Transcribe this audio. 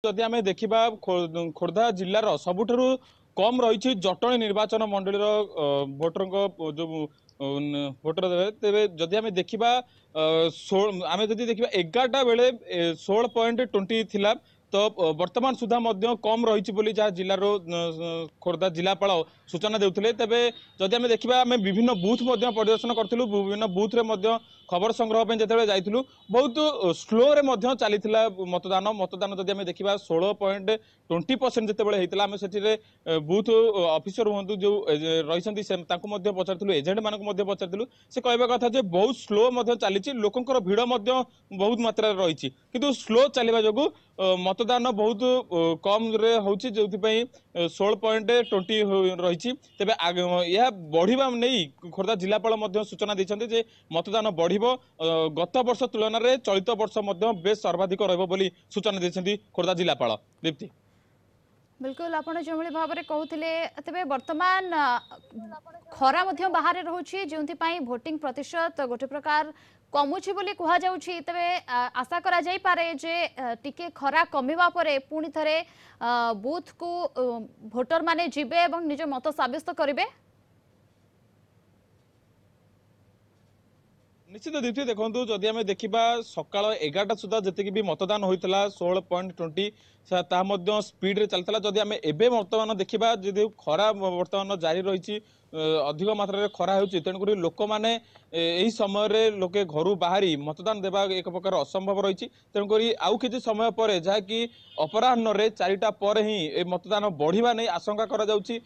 जदि आम देखा खोर्धा जिलार सबुठ कम रही जटणी निर्वाचन मंडल भोटर जो भोटर तेरे जदि आम देखा आम जदि देखा 11टा बेले 16.20 थिला तो वर्तमान सुधा कम रही जहाँ जिलार खोर्धा जिलापाल सूचना देते तेरे जदि आम देखा आम विभिन्न बूथ परिदर्शन करूँ विभिन्न बूथ खबर संग्रह जो जाइलु बहुत स्लो रे चली मतदान मतदान जदि आम देखा 16.20% जिते आम से बूथ ऑफिसर हूँ जो रही पचारू एजेंट मानक पचारू से कहवा कथा बहुत स्लो चली लोकंर भिड़ बहुत मात्रा रही किंतु स्लो चलने जो मतदान बहुत कम रे होची जो 16.20 रही तेज यह बढ़िया नहीं खोर्धा जिलापाल सूचना देते मतदान बढ़िबो गत वर्ष तुलन में चलित वर्ष बेस सर्वाधिक रही सूचना देते खोर्धा जिलापाल। दीप्ति बिल्कुल आप जो भाव में कहते तेज बर्तमान खरा बाहर रोचे जो भोटिंग प्रतिशत गोटे प्रकार कमुची बोली कहुच्छी तेरे आशा करा जाई पारे जे टिके खरा कमिबा परे पुणी थरे बूथ को भोटर माने जिबे एवं निज मत साब्यस्त करिवे। निश्चित दीप्ति देखो जदि आम देखा सका 11टा सुधा जी भी मतदान होता 16.20 स्पीड रे चलता जदि आम एबे वर्तमान देखा जदि खरा वर्तमान जारी रही अधिक मात्रा खरा हो तेणुक लोक मैंने यही समय लोके घर बाहर मतदान देवा एक प्रकार असंभव रही तेणुक आउ कि समय पर जहाँकि अपराह्न 4टा पर ही मतदान बढ़िया नहीं आशंका करा जाउची।